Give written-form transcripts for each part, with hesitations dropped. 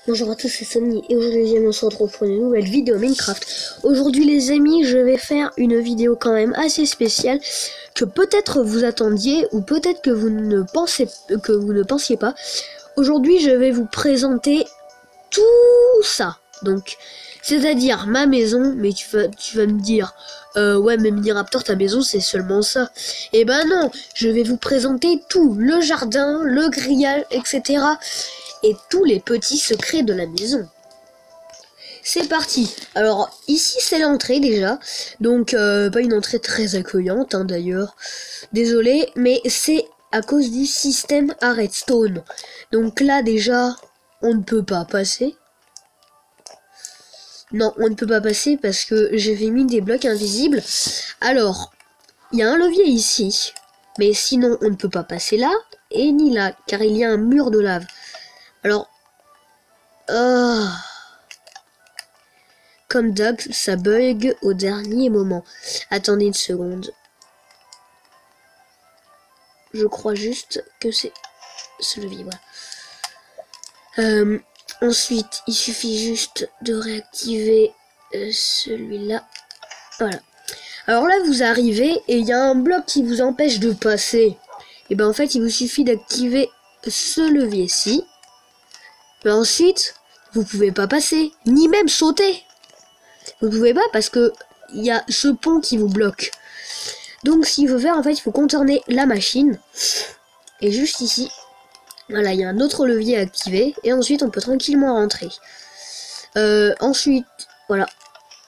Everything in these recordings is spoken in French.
Bonjour à tous, c'est Sony et aujourd'hui les amis on se retrouve pour une nouvelle vidéo Minecraft. Aujourd'hui les amis je vais faire une vidéo quand même assez spéciale que peut-être vous attendiez ou peut-être que vous ne pensiez pas. Aujourd'hui je vais vous présenter tout ça. Donc c'est-à-dire ma maison, mais tu vas me dire ouais mais Miniraptor ta maison c'est seulement ça. Et ben non, je vais vous présenter tout, le jardin, le grillage, etc. et tous les petits secrets de la maison. C'est parti. Alors ici c'est l'entrée déjà, donc pas une entrée très accueillante hein, d'ailleurs. Désolé, mais c'est à cause du système à redstone. Donc là déjà on ne peut pas passer. Non, on ne peut pas passer parce que j'avais mis des blocs invisibles. Alors, il y a un levier ici, mais sinon on ne peut pas passer là et ni là, car il y a un mur de lave. Alors, comme d'hab, ça bug au dernier moment. Attendez une seconde. Je crois juste que c'est ce levier, voilà. Ensuite, il suffit juste de réactiver celui-là. Voilà. Alors là, vous arrivez et il y a un bloc qui vous empêche de passer. Et ben en fait, il vous suffit d'activer ce levier-ci. Mais ensuite, vous pouvez pas passer, ni même sauter. Vous pouvez pas parce que il y a ce pont qui vous bloque. Donc, ce qu'il faut faire, en fait, il faut contourner la machine. Et juste ici, voilà, il y a un autre levier à activer. Et ensuite, on peut tranquillement rentrer. Ensuite, voilà,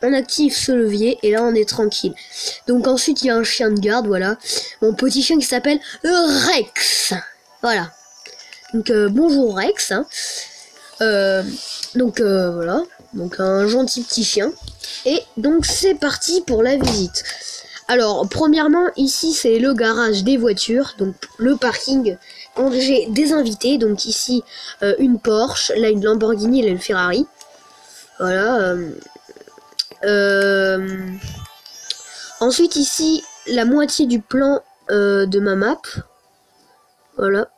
on active ce levier et là, on est tranquille. Donc ensuite, il y a un chien de garde, voilà. Mon petit chien qui s'appelle Rex. Voilà. Donc, bonjour Rex. Hein. Voilà, donc un gentil petit chien. Et donc c'est parti pour la visite. Alors premièrement ici c'est le garage des voitures, donc le parking quand j'ai des invités. Donc ici une Porsche, là une Lamborghini, là une Ferrari. Voilà. Ensuite ici la moitié du plan de ma map. Voilà.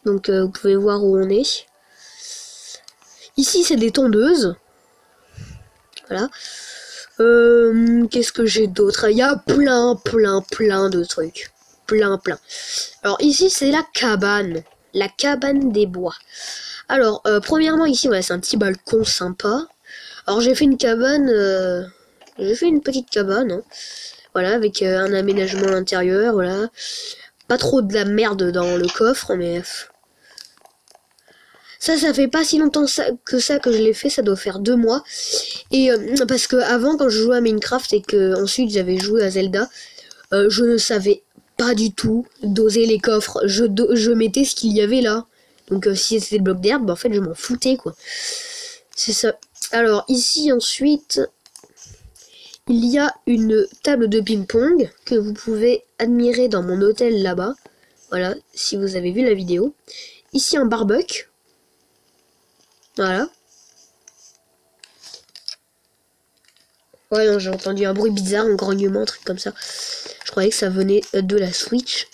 Donc vous pouvez voir où on est. Ici c'est des tondeuses. Voilà. Qu'est-ce que j'ai d'autre? Il y a plein de trucs. Plein. Alors ici c'est la cabane. La cabane des bois. Alors premièrement ici voilà, c'est un petit balcon sympa. Alors j'ai fait une cabane. J'ai fait une petite cabane. Hein. Voilà, avec un aménagement à l'intérieur. Voilà. Pas trop de la merde dans le coffre, mais... Ça fait pas si longtemps que je l'ai fait, ça doit faire 2 mois. Et parce que avant, quand je jouais à Minecraft et que ensuite j'avais joué à Zelda, je ne savais pas du tout doser les coffres. Je mettais ce qu'il y avait là. Donc si c'était le bloc d'herbe, bah, en fait je m'en foutais quoi. C'est ça. Alors ici ensuite, il y a une table de ping-pong que vous pouvez admirer dans mon hôtel là-bas. Voilà, si vous avez vu la vidéo. Ici un barbecue. Voilà. Ouais, non, j'ai entendu un bruit bizarre, un grognement, un truc comme ça. Je croyais que ça venait de la Switch.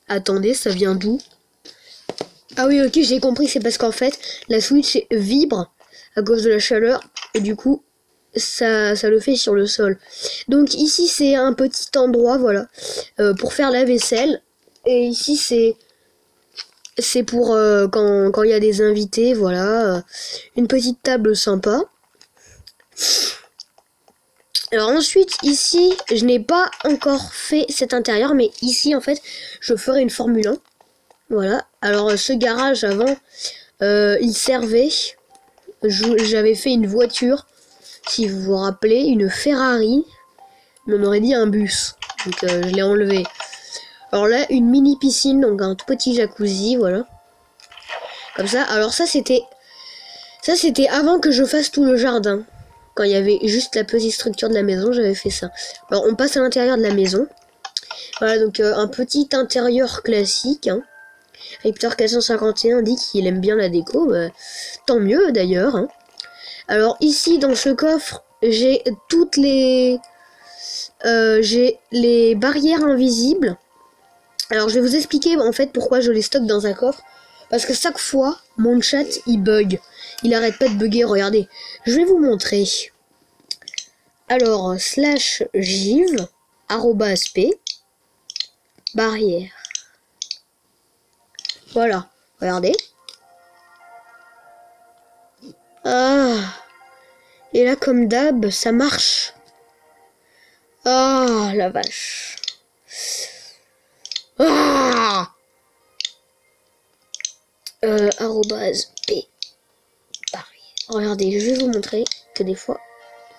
Attendez, ça vient d'où? Ah oui, ok, j'ai compris, c'est parce qu'en fait, la Switch vibre à cause de la chaleur. Et du coup, ça le fait sur le sol. Donc ici, c'est un petit endroit, voilà, pour faire la vaisselle. Et ici, c'est pour quand il y a des invités, voilà, une petite table sympa. Alors ensuite, ici, je n'ai pas encore fait cet intérieur, mais ici, en fait, je ferai une Formule 1. Voilà, alors ce garage avant, il servait, j'avais fait une voiture, si vous vous rappelez, une Ferrari, mais on aurait dit un bus, donc je l'ai enlevé. Alors là, une mini piscine, donc un tout petit jacuzzi, voilà. Comme ça. Alors ça c'était avant que je fasse tout le jardin. Quand il y avait juste la petite structure de la maison, j'avais fait ça. Alors on passe à l'intérieur de la maison. Voilà, donc un petit intérieur classique. Hein. Raptor 451 dit qu'il aime bien la déco. Bah, tant mieux d'ailleurs. Hein. Alors ici dans ce coffre, j'ai toutes les... j'ai les barrières invisibles. Alors je vais vous expliquer en fait pourquoi je les stocke dans un coffre. Parce que chaque fois, mon chat il bug. Il arrête pas de bugger, regardez. Je vais vous montrer. Alors, /giv, @p, barrière. Voilà, regardez. Ah, et là comme d'hab, ça marche. Ah, la vache. Ah, @p, barrière. Regardez, je vais vous montrer que des fois,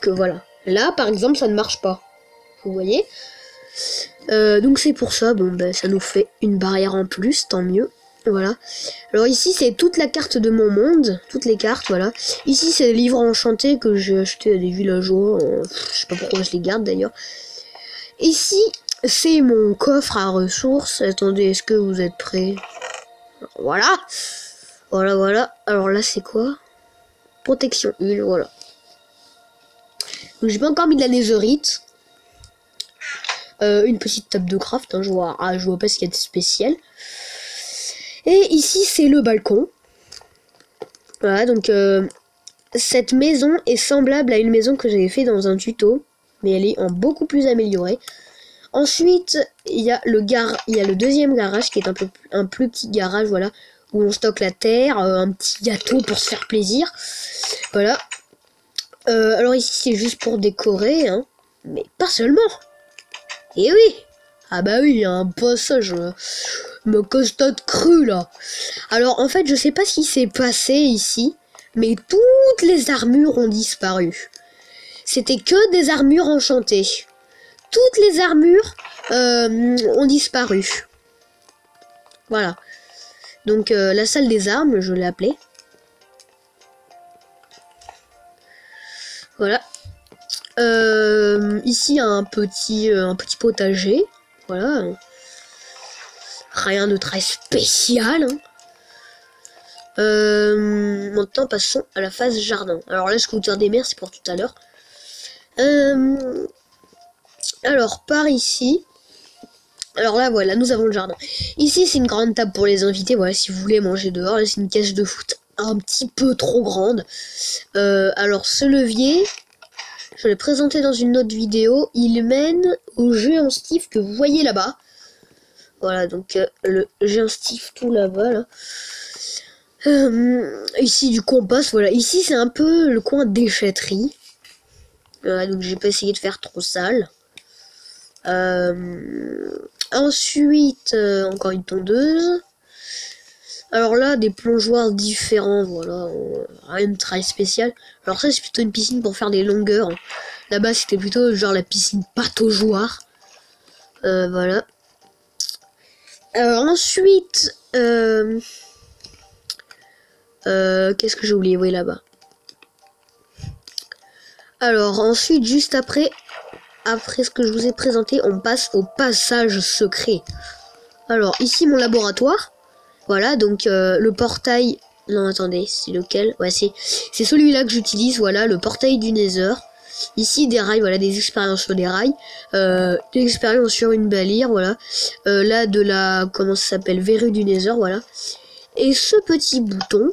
que voilà. Là, par exemple, ça ne marche pas. Vous voyez. Donc c'est pour ça, bon, ben, ça nous fait une barrière en plus, tant mieux. Voilà. Alors ici, c'est toute la carte de mon monde. Toutes les cartes, voilà. Ici, c'est les livres enchantés que j'ai acheté à des villageois. Je sais pas pourquoi je les garde d'ailleurs. Ici, c'est mon coffre à ressources. Attendez, est-ce que vous êtes prêts? Voilà. Voilà, voilà. Alors là, c'est quoi? Protection 1, voilà. Donc j'ai pas encore mis de la netherite. Une petite table de craft, hein, je vois pas ce qu'il y a de spécial. Et ici c'est le balcon. Voilà, donc cette maison est semblable à une maison que j'avais fait dans un tuto, mais elle est en beaucoup plus améliorée. Ensuite, il y a le deuxième garage qui est un plus petit garage, voilà, où on stocke la terre, un petit gâteau pour se faire plaisir. Voilà. Alors ici c'est juste pour décorer, hein, mais pas seulement. Et oui. Ah bah oui, il y a un passage me constate cru là. Alors en fait je sais pas ce qui s'est passé ici, mais toutes les armures ont disparu. C'était que des armures enchantées. Toutes les armures ont disparu. Voilà. Donc la salle des armes, je l'ai appelée. Voilà. Ici un petit potager. Voilà. Rien de très spécial. Hein. Maintenant passons à la phase jardin. Alors là, scooter des mers, c'est pour tout à l'heure. Alors par ici. Alors là, voilà, nous avons le jardin. Ici, c'est une grande table pour les invités. Voilà, si vous voulez manger dehors. Là, c'est une cage de foot un petit peu trop grande. Alors ce levier, je l'ai présenté dans une autre vidéo. Il mène au géant Steve que vous voyez là-bas. Voilà, donc le géant Steve tout là-bas. Là. Ici du compost. Voilà, ici c'est un peu le coin déchetterie. Voilà, donc j'ai pas essayé de faire trop sale. Ensuite, encore une tondeuse. Alors là, des plongeoires différents, voilà, rien de très spécial. Alors ça, c'est plutôt une piscine pour faire des longueurs. Là-bas, c'était plutôt genre la piscine pataugeoire. Voilà. Ensuite, qu'est-ce que j'ai oublié? Oui, là-bas. Alors ensuite, juste après ce que je vous ai présenté, on passe au passage secret. Alors ici, mon laboratoire. Voilà, donc le portail... Non, attendez, c'est lequel? Ouais, c'est celui-là que j'utilise, voilà, le portail du Nether. Ici, des rails, voilà, des expériences sur des rails. Des expériences sur une balire, voilà. Là, de la... Comment ça s'appelle? Verrue du Nether, voilà. Et ce petit bouton...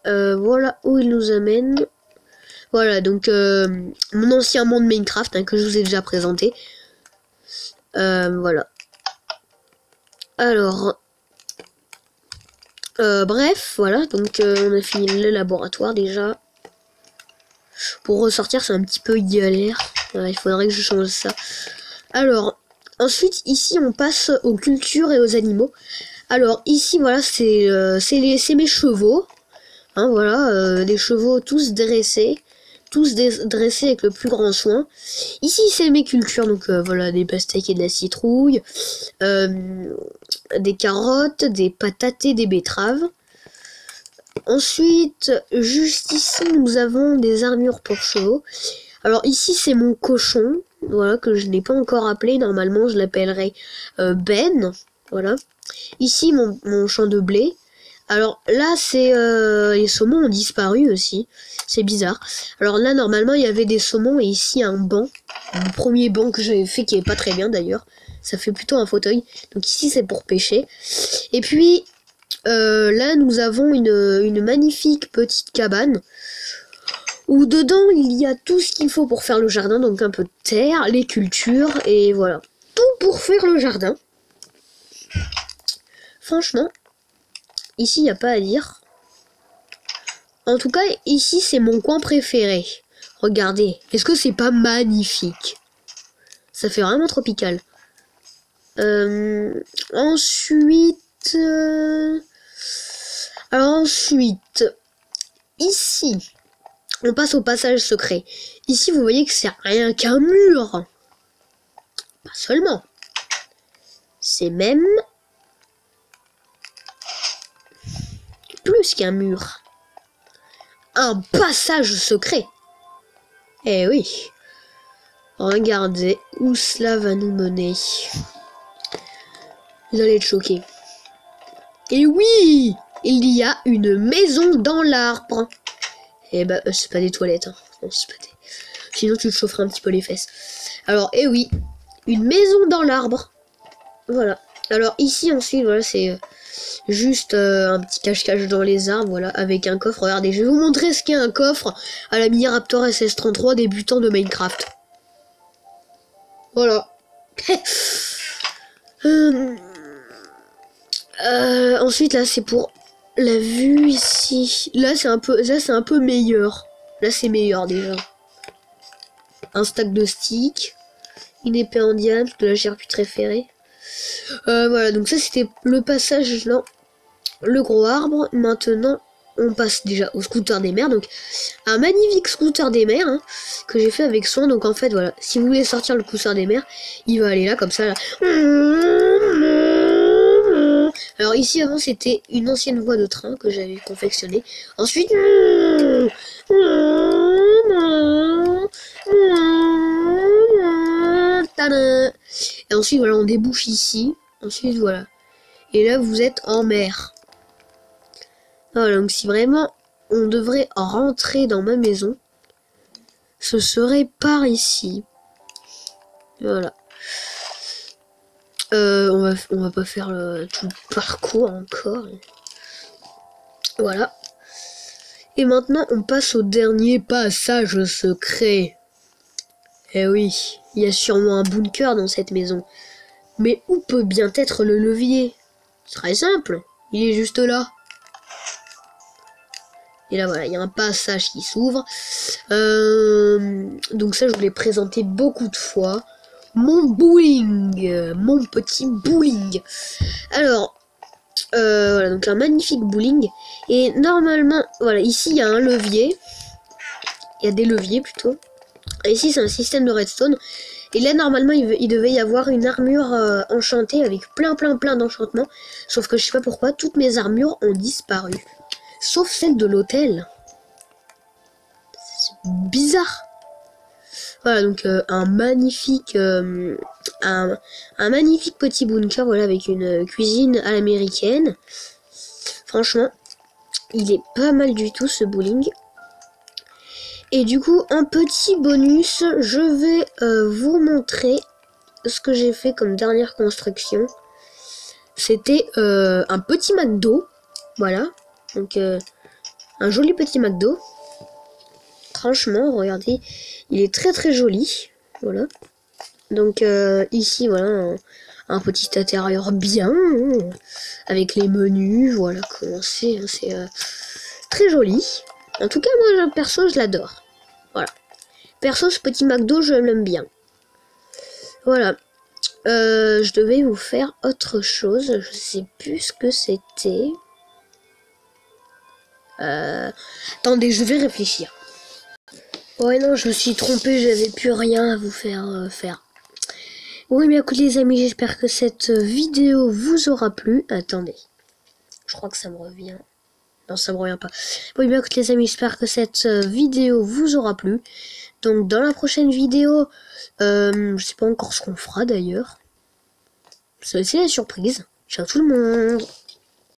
voilà où il nous amène. Voilà, donc mon ancien monde Minecraft, hein, que je vous ai déjà présenté. Voilà. Alors... bref, voilà, donc on a fini le laboratoire déjà. Pour ressortir, c'est un petit peu galère. Il faudrait que je change ça. Alors, ensuite, ici, on passe aux cultures et aux animaux. Alors, ici, voilà, c'est mes chevaux. Hein, voilà, des chevaux tous dressés. Tous dressés avec le plus grand soin. Ici, c'est mes cultures. Donc, voilà, des pastèques et de la citrouille. Des carottes, des patates et des betteraves. Ensuite, juste ici, nous avons des armures pour chevaux. Alors ici, c'est mon cochon, voilà, que je n'ai pas encore appelé. Normalement, je l'appellerai Ben. Voilà. Ici, mon champ de blé. Alors là, c'est les saumons ont disparu aussi. C'est bizarre. Alors là, normalement, il y avait des saumons et ici un banc. Le premier banc que j'avais fait qui est pas très bien d'ailleurs. ça fait plutôt un fauteuil. Donc ici c'est pour pêcher. Et puis là nous avons une magnifique petite cabane où dedans il y a tout ce qu'il faut pour faire le jardin. Donc un peu de terre, les cultures et voilà. Tout pour faire le jardin. Franchement, ici il n'y a pas à dire. En tout cas, ici c'est mon coin préféré. Regardez, est-ce que c'est pas magnifique? Ça fait vraiment tropical. Ensuite... Alors ensuite, ici, on passe au passage secret. Ici, vous voyez que c'est rien qu'un mur. Pas seulement. C'est même... plus qu'un mur. Un passage secret. Eh oui. Regardez où cela va nous mener. Vous allez être choqués. Et oui, il y a une maison dans l'arbre. Eh ben, c'est pas des toilettes. Hein. Non, c'est pas des... Sinon, tu te chaufferais un petit peu les fesses. Alors, eh oui, une maison dans l'arbre. Voilà. Alors ici, ensuite, voilà, c'est juste un petit cache-cache dans les arbres, voilà, avec un coffre. Regardez, je vais vous montrer ce qu'est un coffre à la Mini Raptor SS33 débutant de Minecraft. Voilà. Ensuite, là, c'est pour la vue ici. Là, c'est un peu meilleur. Là, c'est meilleur déjà. Un stack de sticks, une épée en diamant, de la gerpue préférée. Voilà, donc ça c'était le passage dans le gros arbre. Maintenant, on passe déjà au scooter des mers. Donc, un magnifique scooter des mers hein, que j'ai fait avec soin. Donc, en fait, voilà, si vous voulez sortir le scooter des mers, il va aller là, comme ça. Là. Alors, ici, avant, c'était une ancienne voie de train que j'avais confectionnée. Ensuite... Et ensuite, voilà, on débouche ici. Ensuite, voilà. Et là, vous êtes en mer. Voilà, donc si vraiment on devrait rentrer dans ma maison, ce serait par ici. Voilà. On va pas faire tout le parcours encore. Voilà. Et maintenant, on passe au dernier passage secret. Eh oui, il y a sûrement un bunker dans cette maison. Mais où peut bien être le levier? Très simple, il est juste là. Et là voilà, il y a un passage qui s'ouvre. Donc ça, je vous l'ai présenté beaucoup de fois. Mon bowling, mon petit bowling. Alors, voilà, donc un magnifique bowling. Et normalement, voilà, ici il y a un levier. Il y a des leviers plutôt. Et ici c'est un système de redstone. Et là normalement il devait y avoir une armure enchantée avec plein d'enchantements. Sauf que je sais pas pourquoi, toutes mes armures ont disparu. Sauf celle de l'hôtel. C'est bizarre. Voilà donc un magnifique petit bunker, voilà, avec une cuisine à l'américaine. Franchement, il est pas mal du tout ce bowling. Et du coup, un petit bonus, je vais vous montrer ce que j'ai fait comme dernière construction. C'était un petit McDo, voilà. Donc un joli petit McDo. Franchement, regardez, il est très joli, voilà. Donc ici, voilà, un petit intérieur bien, hein, avec les menus, voilà, comment c'est très joli. En tout cas, moi, perso, je l'adore. Voilà. Perso, ce petit McDo, je l'aime bien. Voilà. Je devais vous faire autre chose. Je sais plus ce que c'était. Attendez, je vais réfléchir. Ouais, non, je me suis trompé. J'avais plus rien à vous faire faire. Oui, mais écoutez, les amis, j'espère que cette vidéo vous aura plu. Attendez. Je crois que ça me revient. Non, ça me revient pas. Oui, bien écoute les amis, j'espère que cette vidéo vous aura plu. Donc dans la prochaine vidéo, je sais pas encore ce qu'on fera d'ailleurs. C'est la surprise. Ciao tout le monde.